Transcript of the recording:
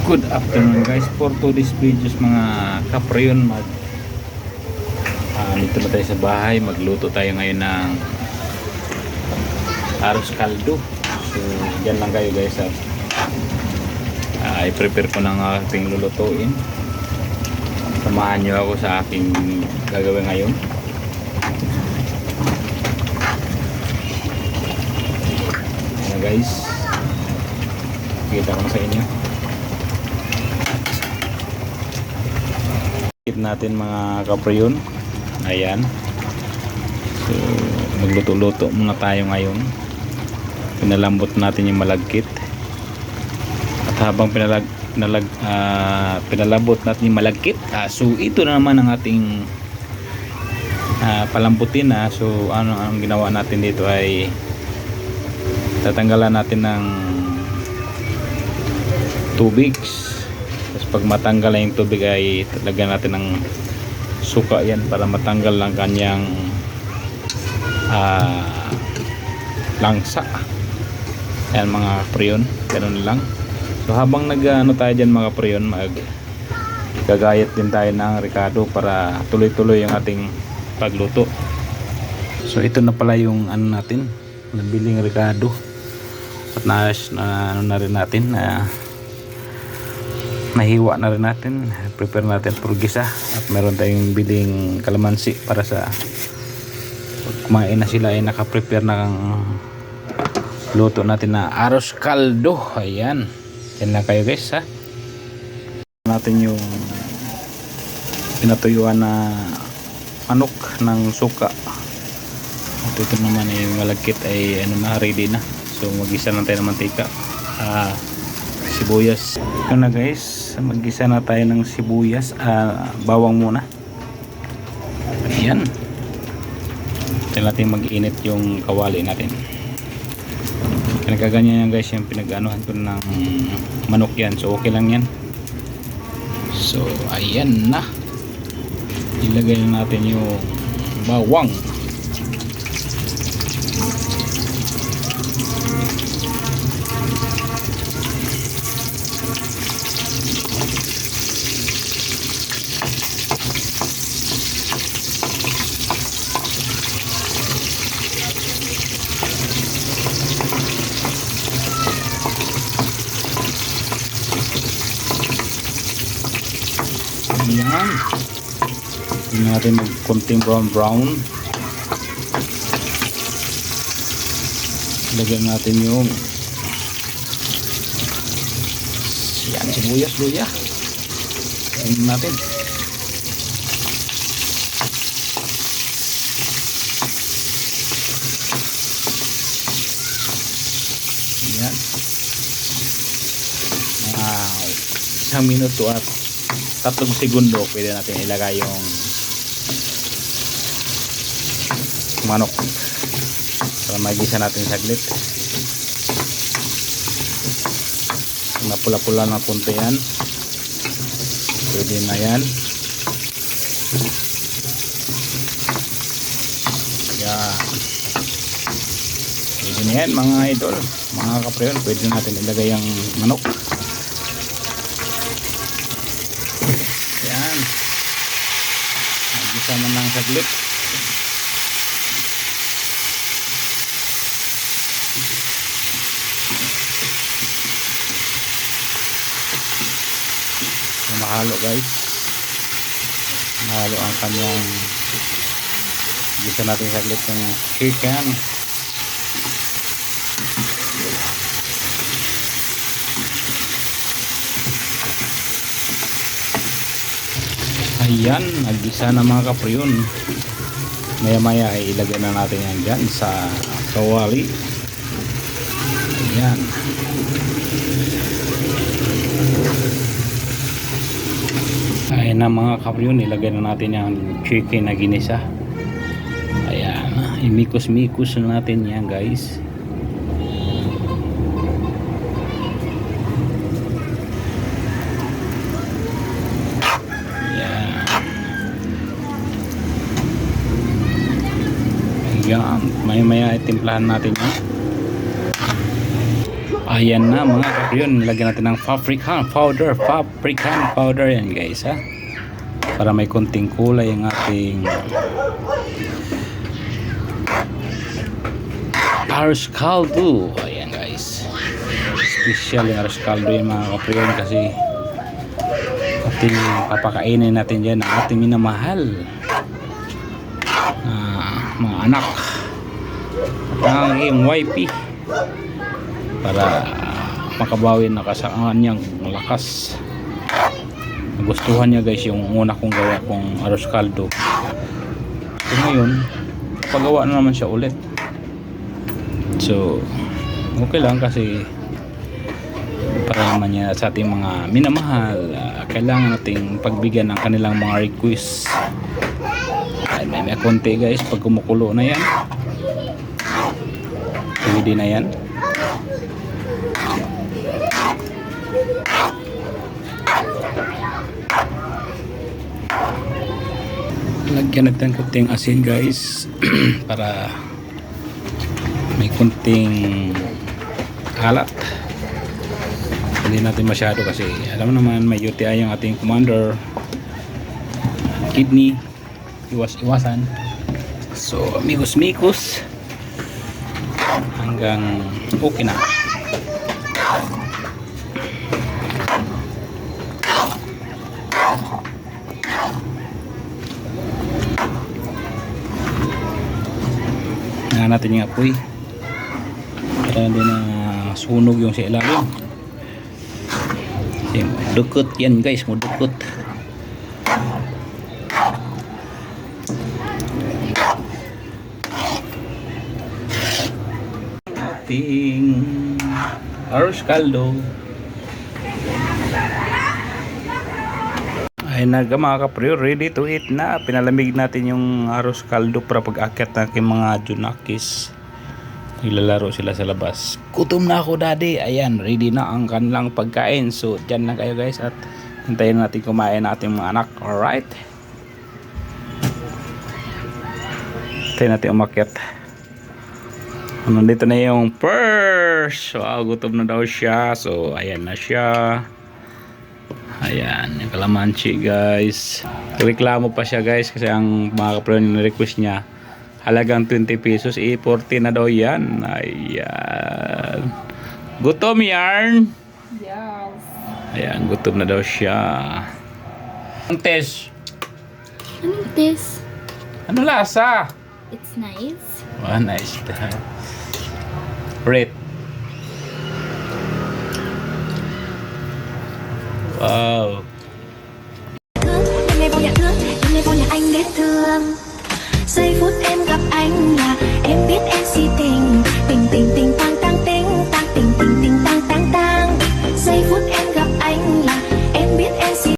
Good afternoon guys, for today's videos mga kaprayon, dito na tayo sa bahay. Magluto tayo ngayon ng arroz caldo. So dyan lang kayo guys, i-prepare ko ng aking lulutuin. Samahan nyo ako sa aking gagawin ngayon. Ayan guys, kita ko sa inyo. Natin mga kaprayon, ayan. So magluto-luto muna tayo ngayon. Pinalambot natin yung malagkit, at habang pinalambot natin yung malagkit, so ito na naman ang ating palambutin. So ang ginawa natin dito ay tatanggalan natin ng tubig. Pag matanggal na yung tubig ay talagyan natin ng suka yan para matanggal lang kanyang langsa. Ayan mga kaprayon, ganun lang. So habang nag-ano tayo dyan mga kaprayon, gagayat din tayo ng ricado para tuloy-tuloy yung ating pagluto. So ito na pala yung ano natin, nabiling ricado, at ano na rin natin, nahiwa na rin natin, prepare natin for gisa, at meron tayong biling kalamansi para sa pag kumain na sila ay nakaprepare na ng luto natin na arroz caldo. Ayan, yan lang kayo guys ha. Natin yung pinatuyuan na manok ng suka, at ito naman ay malagkit ay ano na, ready na. So mag-isa lang tayo ng mantika, sibuyas. Ito na guys, mag-gisa na tayo ng sibuyas, bawang muna. Ayan, ito natin mag-init yung kawali natin. Pinagaganyan yan guys, yung pinag-anuhan ko ng manok yan, so okay lang yan. So ayan na, ilagay na natin yung bawang. Ayan, hindi natin mag-konting brown. Lagyan natin yung yan, sibuyas, luya. Tingnan natin. Yan. Wow, 1 minuto at 3 segundo pwede natin ilagay yung manok para magisa natin saglit. Napula-pula na punto yan, pwede na yan. Yan, pwede na yan mga idol, mga kaprayon. Pwede natin ilagay yung manok. Yan, magisa man ng saglit. Mahalo guys, mahalo ang kanyang gisa natin saglit ng chicken. Ayan, nagisa na mga kaprayon. Maya maya ay ilagay na natin yan dyan sa kawali. Ayan, ayan na mga kaprayon, ilagay na natin yung chicken na ginisa. Ayan, imikos-mikos na natin yan guys. Ayan, maya-maya itimplahan natin yan. Ayan na mga kapriyon, nilagyan natin ng paprika powder yan guys ha, para may konting kulay ang ating arroz caldo. Ayan guys, special yung arroz caldo yung mga kapriyon, kasi ating papakainin natin dyan ang ating minamahal na mga anak at ang aking YP, para makabawi na sa kanyang lakas. Nagustuhan niya guys yung una kong gawa kong arroz caldo. So ngayon pagawa na naman siya ulit. So okay lang, kasi para naman niya sa ating mga minamahal, kailangan nating pagbigyan ng kanilang mga request. Ay, may konti guys, pag kumukulo na yan, pwede na yan. Lagyan natin konting asin guys para may konting alat. Hindi natin masyado, kasi alam naman may UTI yung ating commander, kidney, iwasan. So mikos hanggang okay na. Tingnan natin yung apoy para hindi na sunog yung sa ilalim. Dukot yan guys, dukot. Ating arroz caldo ay mga kapre, ready to eat na. Pinalamig natin yung arroz caldo para pag-akyat ng aking mga junakis. Naglalaro sila sa labas. Gutom na ako daddy. Ayan, ready na ang kanilang pagkain. So dyan lang kayo guys, at hintayin natin kumain natin mga anak. Alright, hintayin natin umakyat. Nandito na yung purse. Wow, gutom na daw siya. So ayan na siya. Ayan, yung kalamansi guys. Reklamo pa siya guys, kasi ang mga kapatid request niya halagang 20 pesos, 40 na daw yan. Ayan, gutom yarn. Yes. Ayan, gutom na daw siya. Ang test, Anong this? ano lasa? It's nice. Oh, nice. Rate. Wow. Đêm nay vô nhà thương, đêm nay vô nhà anh biết thương. Giây phút em gặp anh